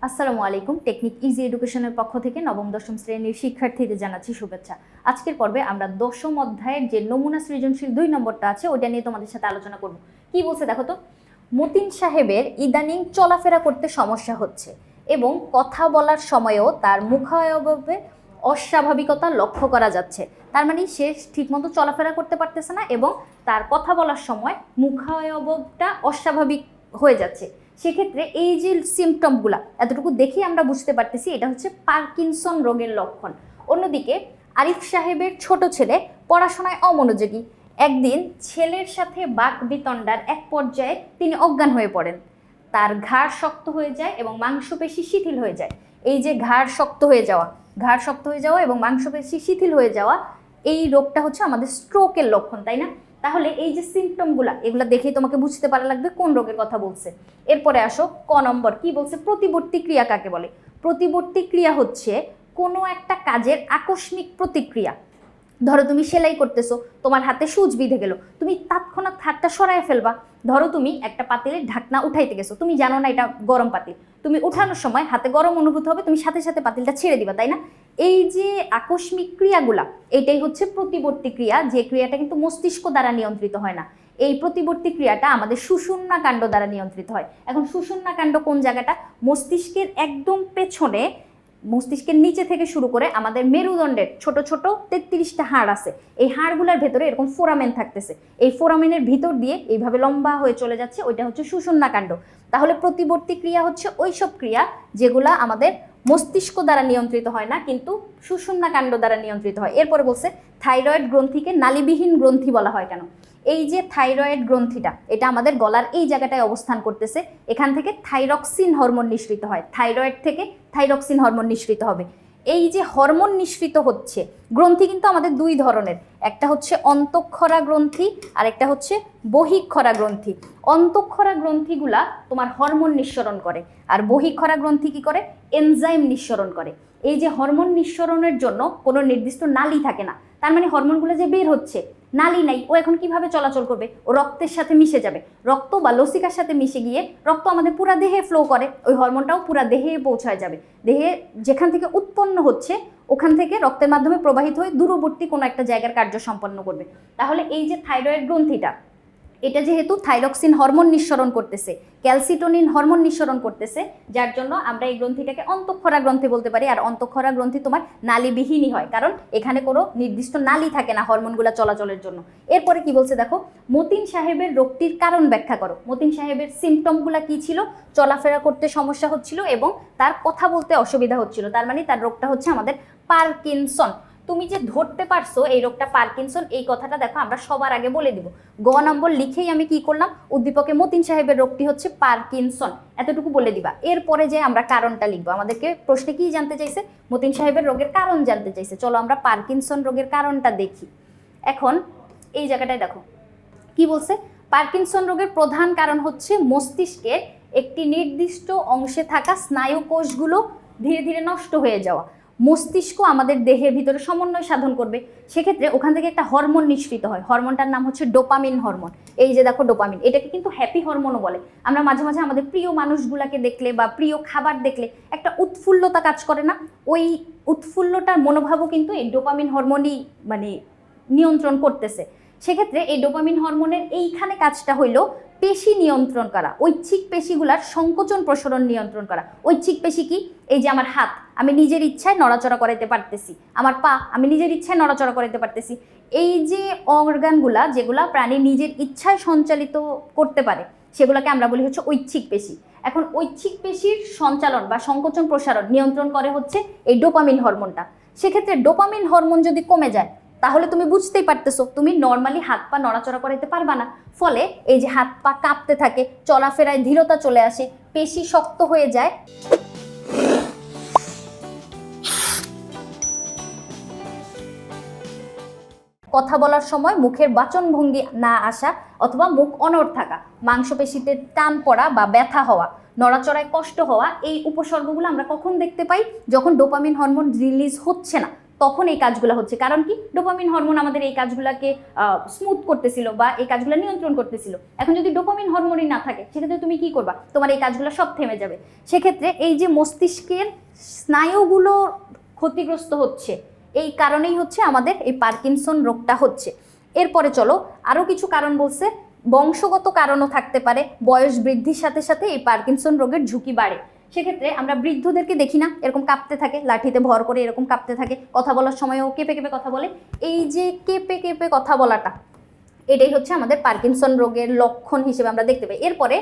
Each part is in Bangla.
আসসালামু আলাইকুম। টেকনিক ইজি এডুকেশনের পক্ষ থেকে নবম দশম শ্রেণীর শিক্ষার্থীদের জানাচ্ছি শুভেচ্ছা। আজকের পর্বে আমরা দশম অধ্যায়ের যে নমুনা সৃজনশীল 2 নম্বরটা আছে ওটা নিয়ে তোমাদের সাথে আলোচনা করব। কি বলছে দেখো তো, মতিন সাহেবের ইদানিং চলাফেরা করতে সমস্যা হচ্ছে এবং কথা বলার সময়ও তার মুখাবয়বে অস্বাভাবিকতা লক্ষ্য করা যাচ্ছে। তার মানে সে ঠিকমতো চলাফেরা করতে পারতেছে না এবং তার কথা বলার সময় মুখাবয়বটা অস্বাভাবিক হয়ে যাচ্ছে। সেক্ষেত্রে এই যে সিমটমগুলা এতটুকু দেখেই আমরা বুঝতে পারতেছি এটা হচ্ছে পার্কিনসন রোগের লক্ষণ। অন্যদিকে আরিফ সাহেবের ছোট ছেলে পড়াশোনায় অমনোযোগী। একদিন ছেলের সাথে বাকবিতণ্ডার এক পর্যায়ে তিনি অজ্ঞান হয়ে পড়েন। তার ঘাড় শক্ত হয়ে যায় এবং মাংসপেশি শিথিল হয়ে যায়। এই যে ঘাড় শক্ত হয়ে যাওয়া এবং মাংসপেশি শিথিল হয়ে যাওয়া, এই রোগটা হচ্ছে আমাদের স্ট্রোকের লক্ষণ, তাই না? তাহলে এই যে সিমটমগুলা এগুলা দেখেই তোমাকে বুঝতে পারা লাগবে কোন রোগের কথা বলছে। এরপরে আসো ক নম্বর, কি বলছে? প্রতিবর্তী ক্রিয়া কাকে বলে? প্রতিবর্তী ক্রিয়া হচ্ছে কোনো একটা কাজের আকস্মিক প্রতিক্রিয়া। ধরো তুমি সেলাই করতেছো, তোমার হাতে সূচ বিঁধে গেল, তুমি তৎক্ষণাৎ হাতটা সরায় ফেলবা। ধরো তুমি একটা পাতিলের ঢাকনা উঠাইতে গেছো, তুমি জানো না এটা গরম পাতিল, তুমি উঠানোর সময় হাতে গরম অনুভূত হবে, তুমি সাথে সাথে পাতিলটা ছেড়ে দিবা, তাই না? এই যে আকস্মিক ক্রিয়াগুলা এইটাই হচ্ছে প্রতিবর্তী ক্রিয়া, যে ক্রিয়াটা কিন্তু মস্তিষ্ক দ্বারা নিয়ন্ত্রিত হয় না। এই প্রতিবর্তী ক্রিয়াটা আমাদের সুষুম্না কাণ্ড দ্বারা নিয়ন্ত্রিত হয়। এখন সুষুম্না কাণ্ড কোন জায়গাটা? মস্তিষ্কের একদম পেছনে, মস্তিষ্কের নিচে থেকে শুরু করে আমাদের মেরুদণ্ডের ছোট ছোট 33টা হাড় আছে। এই হাড়গুলোর ভেতরে এরকম ফোরামেন থাকতেছে, এই ফোরামেনের ভিতর দিয়ে এইভাবে লম্বা হয়ে চলে যাচ্ছে, ওইটা হচ্ছে সুষুম্না কাণ্ড। তাহলে প্রতিবর্তী ক্রিয়া হচ্ছে ওইসব ক্রিয়া যেগুলা আমাদের মস্তিষ্ক দ্বারা নিয়ন্ত্রিত হয় না, কিন্তু সুষুম্না কাণ্ড দ্বারা নিয়ন্ত্রিত হয়। এরপরে বলছে থাইরয়েড গ্রন্থিকে নালীবিহীন গ্রন্থি বলা হয় কেন? এই যে থাইরয়েড গ্রন্থিটা, এটা আমাদের গলার এই জায়গাটায় অবস্থান করতেছে। এখান থেকে থাইরক্সিন হরমোন নিঃসৃত হয়, থাইরয়েড থেকে থাইরক্সিন হরমোন নিঃসৃত হবে। এই যে হরমোন নিঃসৃত হচ্ছে, গ্রন্থি কিন্তু আমাদের দুই ধরনের, একটা হচ্ছে অন্তঃক্ষরা গ্রন্থি আর একটা হচ্ছে বহিঃক্ষরা গ্রন্থি। অন্তঃক্ষরা গ্রন্থিগুলা তোমার হরমোন নিঃসরণ করে, আর বহিঃক্ষরা গ্রন্থি কি করে? এনজাইম নিঃসরণ করে। এই যে হরমোন নিঃসরণের জন্য কোনো নির্দিষ্ট নালী থাকে না, তার মানে হরমোনগুলো যে বের হচ্ছে, নালী নাই, ও এখন কিভাবে চলাচল করবে? ও রক্তের সাথে মিশে যাবে, রক্ত বা লসিকার সাথে মিশে গিয়ে রক্ত আমাদের পুরা দেহে ফ্লো করে, ওই হরমোনটাও পুরা দেহে পৌঁছায় যাবে। দেহে যেখান থেকে উৎপন্ন হচ্ছে ওখান থেকে রক্তের মাধ্যমে প্রবাহিত হয়ে দূরবর্তী কোনো একটা জায়গার কার্য সম্পন্ন করবে। তাহলে এই যে থাইরয়েড গ্রন্থিটা, এটা যেহেতু থাইরক্সিন হরমোন নিঃসরণ করতেছে, ক্যালসিটোনিন হরমোন নিঃসরণ করতেছে, যার জন্য আমরা এই গ্রন্থিটাকে অন্তঃক্ষরা গ্রন্থি বলতে পারি। আর অন্তঃক্ষরা গ্রন্থি তোমার নালীবিহীনই হয়, কারণ এখানে কোনো নির্দিষ্ট নালী থাকে না হরমোনগুলো চলাচলের জন্য। এরপরে কি বলছে দেখো, মতিন সাহেবের রোগটির কারণ ব্যাখ্যা করো। মতিন সাহেবের সিমটমগুলা কি ছিল? চলাফেরা করতে সমস্যা হচ্ছিল এবং তার কথা বলতে অসুবিধা হচ্ছিল, তার মানে তার রোগটা হচ্ছে আমাদের পার্কিনসন। তুমি যে ধরতে পারছো এই রোগটা পার্কিনসন, এই কথাটা দেখো আমরা সবার আগে বলে দিব। গ নম্বর লিখেই আমি কি করলাম, উদ্দীপকে মতিন সাহেবের রোগটি হচ্ছে পার্কিনসন, এতটুকু বলে দিবা। এরপরে যে আমরা কারণটা লিখবো, আমাদেরকে প্রশ্নে কি জানতে চাইছে? মতিন সাহেবের রোগের কারণ জানতে চাইছে। চলো আমরা পার্কিনসন রোগের কারণটা দেখি। এখন এই জায়গাটায় দেখো কি বলছে, পার্কিনসন রোগের প্রধান কারণ হচ্ছে মস্তিষ্কের একটি নির্দিষ্ট অংশে থাকা স্নায়ু কোষগুলো ধীরে ধীরে নষ্ট হয়ে যাওয়া। মস্তিষ্ক আমাদের দেহের ভিতরে সমন্বয় সাধন করবে, সেক্ষেত্রে ওখান থেকে একটা হরমোন নিঃসৃত হয়, হরমোনটার নাম হচ্ছে ডোপামিন হরমোন। এই যে দেখো ডোপামিন, এটাকে কিন্তু হ্যাপি হরমোনও বলে। আমরা মাঝে মাঝে আমাদের প্রিয় মানুষগুলাকে দেখলে বা প্রিয় খাবার দেখলে একটা উৎফুল্লতা কাজ করে না? ওই উৎফুল্লতার মনোভাবও কিন্তু এই ডোপামিন হরমোনই মানে নিয়ন্ত্রণ করতেছে। সেক্ষেত্রে এই ডোপামিন হরমোনের এইখানে কাজটা হইলো পেশি নিয়ন্ত্রণ করা, ঐচ্ছিক পেশিগুলার সংকোচন প্রসারণ নিয়ন্ত্রণ করা। ঐচ্ছিক পেশি কি? এই যে আমার হাত আমি নিজের ইচ্ছায় নড়াচড়া করাইতে পারতেছি, আমার পা আমি নিজের ইচ্ছায় নড়াচড়া করাইতে পারতেছি। এই যে অর্গানগুলা যেগুলা প্রাণী নিজের ইচ্ছায় সঞ্চালিত করতে পারে সেগুলোকে আমরা বলি হচ্ছে ঐচ্ছিক পেশি। এখন ঐচ্ছিক পেশির সঞ্চালন বা সংকোচন প্রসারণ নিয়ন্ত্রণ করে হচ্ছে এই ডোপামিন হরমোনটা। সেক্ষেত্রে ডোপামিন হরমোন যদি কমে যায় তাহলে তুমি বুঝতেই পারতেছো তুমি নর্মালি হাত পা নড়াচড়া করাইতে পারবা না। ফলে এই যে হাত পা কাঁপতে থাকে, চলাফেরায় ধীরতা চলে আসে, পেশি শক্ত হয়ে যায়। কথা বলার সময় মুখের বাচনভঙ্গি না আসা অথবা মুখ অনড় থাকা, মাংসপেশিতে টান পড়া বা ব্যথা হওয়া, নড়াচড়ায় কষ্ট হওয়া, এই উপসর্গগুলো আমরা কখন দেখতে পাই? যখন ডোপামিন হরমোন রিলিজ হচ্ছে না তখন এই কাজগুলো হচ্ছে। কারণ কি, ডোপামিন হরমোন আমাদের এই কাজগুলোকে স্মুথ করতেছিল বা এই কাজগুলো নিয়ন্ত্রণ করতেছিল। এখন যদি ডোপামিন হরমোনই না থাকে, সেক্ষেত্রে তুমি কি করবা? তোমার এই কাজগুলো সব থেমে যাবে। সেক্ষেত্রে এই যে মস্তিষ্কের স্নায়ুগুলো ক্ষতিগ্রস্ত হচ্ছে, এই কারণেই হচ্ছে আমাদের এই পার্কিনসন রোগটা হচ্ছে। এরপরে চলো, আরও কিছু কারণ বলছে। বংশগত কারণও থাকতে পারে, বয়স বৃদ্ধির সাথে সাথে এই পার্কিনসন রোগের ঝুঁকি বাড়ে। সেক্ষেত্রে আমরা বৃদ্ধদেরকে দেখি না, এরকম কাঁপতে থাকে, লাঠিতে ভর করে এরকম কাঁপতে থাকে, কথা বলার সময়ও কেঁপে কেঁপে কথা বলে। এই যে কেঁপে কেঁপে কথা বলাটা, এটাই হচ্ছে আমাদের পার্কিনসন রোগের লক্ষণ হিসেবে আমরা দেখতে পাই। এরপরে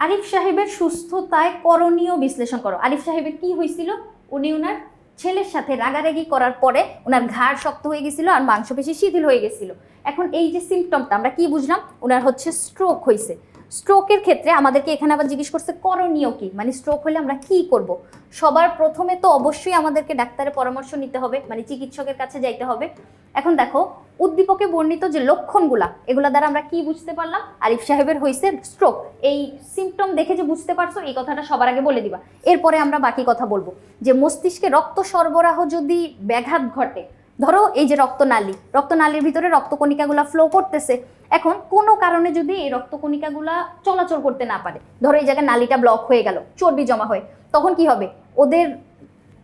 আরিফ সাহেবের সুস্থতায় করণীয় বিশ্লেষণ করো। আরিফ সাহেবের কি হয়েছিল? উনি ওনার ছেলের সাথে রাগারাগি করার পরে ওনার ঘাড় শক্ত হয়ে গেছিল আর মাংসপেশি শিথিল হয়ে গেছিল। এখন এই যে সিমটমটা আমরা কি বুঝলাম? ওনার হচ্ছে স্ট্রোক হয়েছে। স্ট্রোকের ক্ষেত্রে আমাদেরকে এখানে আবার জিজ্ঞেস করছে করণীয় কি, মানে স্ট্রোক হলে আমরা কি করব। সবার প্রথমে তো অবশ্যই আমাদেরকে ডাক্তারের পরামর্শ নিতে হবে, মানে চিকিৎসকের কাছে যাইতে হবে। এখন দেখো, উদ্দীপকে বর্ণিত যে লক্ষণগুলা, এগুলা দ্বারা আমরা কি বুঝতে পারলাম? আরিফ সাহেবের হয়েছে স্ট্রোক। এই সিমটম দেখে যে বুঝতে পারছো, এই কথাটা সবার আগে বলে দিবা। এরপরে আমরা বাকি কথা বলবো যে মস্তিষ্কে রক্ত সরবরাহ যদি ব্যাঘাত ঘটে, ধরো এই যে রক্তনালীর ভিতরে রক্তকণিকাগুলা ফ্লো করতেছে, এখন কোনো কারণে যদি এই রক্তকণিকাগুলা চলাচল করতে না পারে, ধরো এই জায়গায় নালীটা ব্লক হয়ে গেল, চর্বি জমা হয়, তখন কি হবে? ওদের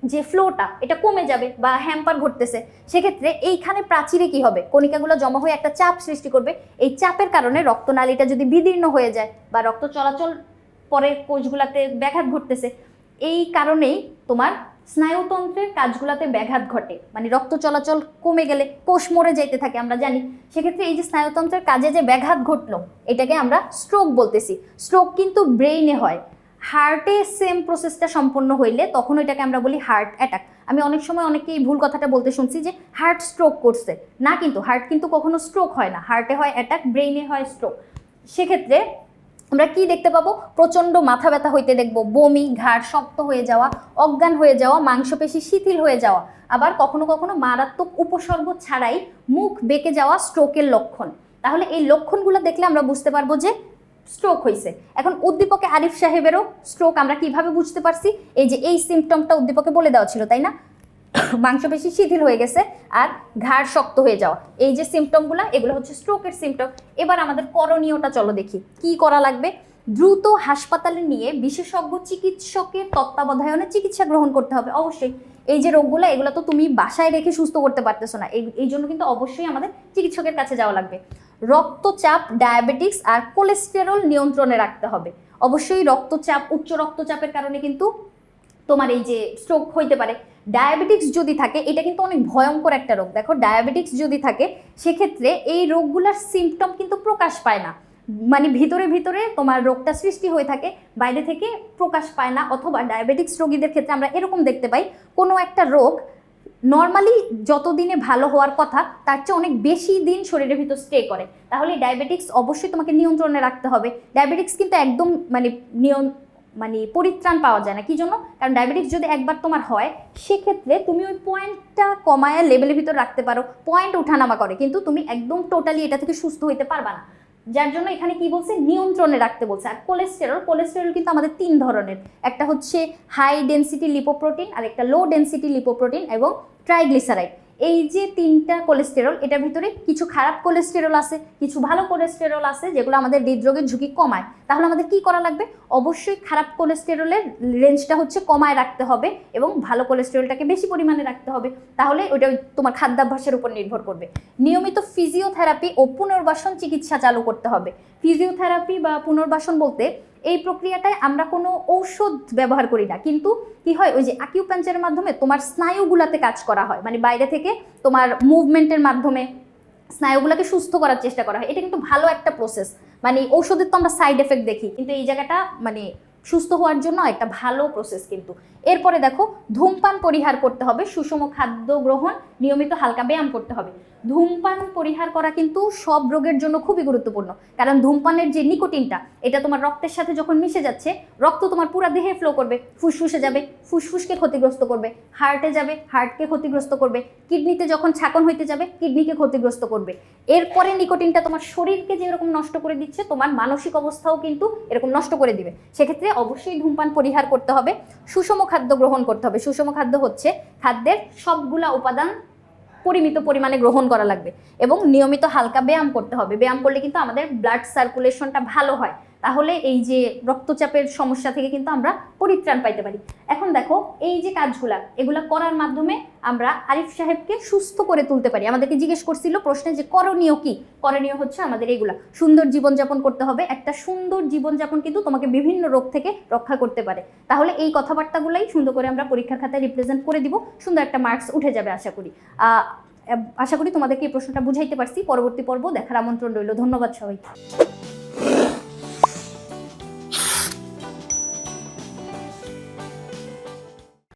যে ফ্লোটা এটা কমে যাবে বা হ্যাম্পার ঘটতেছে। সেক্ষেত্রে এইখানে প্রাচীরে কি হবে? কণিকাগুলো জমা হয়ে একটা চাপ সৃষ্টি করবে। এই চাপের কারণে রক্তনালীটা যদি বিদীর্ণ হয়ে যায় বা রক্ত চলাচল পরের কোষগুলাতে ব্যাঘাত ঘটতেছে, এই কারণেই তোমার স্নায়ুতন্ত্রের কাজগুলোতে ব্যাঘাত ঘটে, মানে রক্ত চলাচল কমে গেলে কোষ মরে যাইতে থাকে আমরা জানি। সেক্ষেত্রে এই যে স্নায়ুতন্ত্রের কাজে যে ব্যাঘাত ঘটলো, এটাকে আমরা স্ট্রোক বলতেছি। স্ট্রোক কিন্তু ব্রেইনে হয়, হার্টে সেম প্রসেসটা সম্পন্ন হইলে তখন ওইটাকে আমরা বলি হার্ট অ্যাটাক। আমি অনেক সময় অনেকেই ভুল কথাটা বলতে শুনছি যে হার্ট স্ট্রোক করছে, না, কিন্তু হার্ট কিন্তু কখনো স্ট্রোক হয় না, হার্টে হয় অ্যাটাক, ব্রেইনে হয় স্ট্রোক। সেক্ষেত্রে আমরা কি দেখতে পাবো? প্রচণ্ড মাথা ব্যথা হইতে দেখবো, বমি, ঘাড় শক্ত হয়ে যাওয়া, অজ্ঞান হয়ে যাওয়া, মাংসপেশি শিথিল হয়ে যাওয়া, আবার কখনো কখনো মারাত্মক উপসর্গ ছাড়াই মুখ বেঁকে যাওয়া স্ট্রোকের লক্ষণ। তাহলে এই লক্ষণগুলো দেখলে আমরা বুঝতে পারবো যে স্ট্রোক হয়েছে। এখন উদ্দীপকে আরিফ সাহেবেরও স্ট্রোক আমরা কিভাবে বুঝতে পারছি? এই যে এই সিমটমটা উদ্দীপকে বলে দেওয়া ছিল, তাই না? মাংসপেশি শিথিল হয়ে গেছে আর ঘাড় শক্ত হয়ে যাওয়া, এই যে সিমটমগুলো, এগুলো হচ্ছে স্ট্রোকের সিমটম। এবার আমাদের করণীয়টা চলো দেখি কি করা লাগবে। দ্রুত হাসপাতালে নিয়ে বিশেষজ্ঞ চিকিৎসকের তত্ত্বাবধানে চিকিৎসা গ্রহণ করতে হবে। অবশ্যই এই যে রোগগুলো, এগুলো তো তুমি বাসায় রেখে সুস্থ করতে পারতেছো না, এই জন্য কিন্তু অবশ্যই আমাদের চিকিৎসকের কাছে যাওয়া লাগবে। রক্তচাপ, ডায়াবেটিক্স আর কোলেস্টেরল নিয়ন্ত্রণে রাখতে হবে। অবশ্যই রক্তচাপ, উচ্চ রক্তচাপের কারণে কিন্তু তোমার এই যে স্ট্রোক হইতে পারে। ডায়াবেটিক্স যদি থাকে, এটা কিন্তু অনেক ভয়ঙ্কর একটা রোগ। দেখো, ডায়াবেটিক্স যদি থাকে সেক্ষেত্রে এই রোগগুলোর সিমটম কিন্তু প্রকাশ পায় না, মানে ভিতরে ভিতরে তোমার রোগটা সৃষ্টি হয়ে থাকে, বাইরে থেকে প্রকাশ পায় না। অথবা ডায়াবেটিক্স রোগীদের ক্ষেত্রে আমরা এরকম দেখতে পাই, কোনো একটা রোগ নর্মালি যতদিনে ভালো হওয়ার কথা তার চেয়ে অনেক বেশি দিন শরীরের ভিতর স্টে করে। তাহলে ডায়াবেটিক্স অবশ্যই তোমাকে নিয়ন্ত্রণে রাখতে হবে। ডায়াবেটিক্স কিন্তু একদম মানে পরিত্রাণ পাওয়া যায় না। কি জন্য? কারণ ডায়াবেটিক্স যদি একবার তোমার হয়, সেক্ষেত্রে তুমি ওই পয়েন্টটা কমায় লেভেলের ভিতর রাখতে পারো, পয়েন্ট ওঠানামা করে, কিন্তু তুমি একদম টোটালি এটা থেকে সুস্থ হইতে পারবা না। যার জন্য এখানে কি বলছে? নিয়ন্ত্রণে রাখতে বলছে। আর কোলেস্টেরল কিন্তু আমাদের 3 ধরনের, একটা হচ্ছে হাই ডেনসিটি লিপোপ্রোটিন, আর একটা লো ডেনসিটি লিপোপ্রোটিন এবং ট্রাইগ্লিসারাইড। এই যে 3টা কোলেস্টেরল, এটার ভিতরে কিছু খারাপ কোলেস্টেরল আছে, কিছু ভালো কোলেস্টেরল আছে, যেগুলো আমাদের হৃদরোগের ঝুঁকি কমায়। তাহলে আমাদের কি করা লাগবে? অবশ্যই খারাপ কোলেস্টেরলের রেঞ্জটা হচ্ছে কমায় রাখতে হবে এবং ভালো কোলেস্টেরলটাকে বেশি পরিমাণে রাখতে হবে। তাহলে ওইটা তোমার খাদ্যাভ্যাসের উপর নির্ভর করবে। নিয়মিত ফিজিওথেরাপি ও পুনর্বাসন চিকিৎসা চালু করতে হবে। ফিজিওথেরাপি বা পুনর্বাসন বলতে এই প্রক্রিয়াটায় আমরা কোনো ঔষধ ব্যবহার করি না, কিন্তু কি হয়, ওই যে আকিউপাঞ্চারের মাধ্যমে তোমার স্নায়ুগুলাতে কাজ করা হয়, মানে বাইরে থেকে তোমার মুভমেন্টের মাধ্যমে স্নায়ুগুলোকে সুস্থ করার চেষ্টা করা হয়। এটা কিন্তু ভালো একটা প্রসেস, মানে ঔষধের তো আমরা সাইড এফেক্ট দেখি, কিন্তু এই জায়গাটা মানে সুস্থ হওয়ার জন্য একটা ভালো প্রসেস কিন্তু। এরপরে দেখো, ধূমপান পরিহার করতে হবে, সুষম খাদ্য গ্রহণ, নিয়মিত হালকা ব্যায়াম করতে হবে। ধূমপান পরিহার করা কিন্তু সব রোগের জন্য খুবই গুরুত্বপূর্ণ, কারণ ধূমপানের যে নিকোটিনটা, এটা তোমার রক্তের সাথে যখন মিশে যাচ্ছে, রক্ত তোমার পুরো দেহে ফ্লো করবে, ফুসফুসে যাবে, ফুসফুসকে ক্ষতিগ্রস্ত করবে, হার্টে যাবে, হার্টকে ক্ষতিগ্রস্ত করবে, কিডনিতে যখন ছাকন হইতে যাবে, কিডনিকে ক্ষতিগ্রস্ত করবে। এরপরে নিকোটিনটা তোমার শরীরকে যেরকম নষ্ট করে দিচ্ছে, তোমার মানসিক অবস্থাও কিন্তু এরকম নষ্ট করে দিবে। সেক্ষেত্রে অবশ্যই ধূমপান পরিহার করতে হবে, সুষম খাদ্য গ্রহণ করতে হবে। সুষম খাদ্য হচ্ছে খাদ্যের সবগুলা উপাদান পরিমিত পরিমাণে গ্রহণ করা লাগবে এবং নিয়মিত হালকা ব্যায়াম করতে হবে। ব্যায়াম করলে কিন্তু আমাদের ব্লাড সার্কুলেশনটা ভালো হয়, তাহলে এই যে রক্তচাপের সমস্যা থেকে কিন্তু আমরা পরিত্রাণ পাইতে পারি। এখন দেখো এই যে কাজগুলা, এগুলা করার মাধ্যমে আমরা আরিফ সাহেবকে সুস্থ করে তুলতে পারি। আমাদেরকে জিজ্ঞেস করছিল প্রশ্নে যে করণীয় কি? করণীয় হচ্ছে আমাদের এগুলা, সুন্দর জীবনযাপন করতে হবে। একটা সুন্দর জীবনযাপন কিন্তু তোমাকে বিভিন্ন রোগ থেকে রক্ষা করতে পারে। তাহলে এই কথাবার্তাগুলাই সুন্দর করে আমরা পরীক্ষার খাতায় রিপ্রেজেন্ট করে দিব, সুন্দর একটা মার্কস উঠে যাবে আশা করি। আশা করি তোমাদেরকে এই প্রশ্নটা বুঝাইতে পারছি। পরবর্তী পর্ব দেখার আমন্ত্রণ রইল। ধন্যবাদ সবাইকে।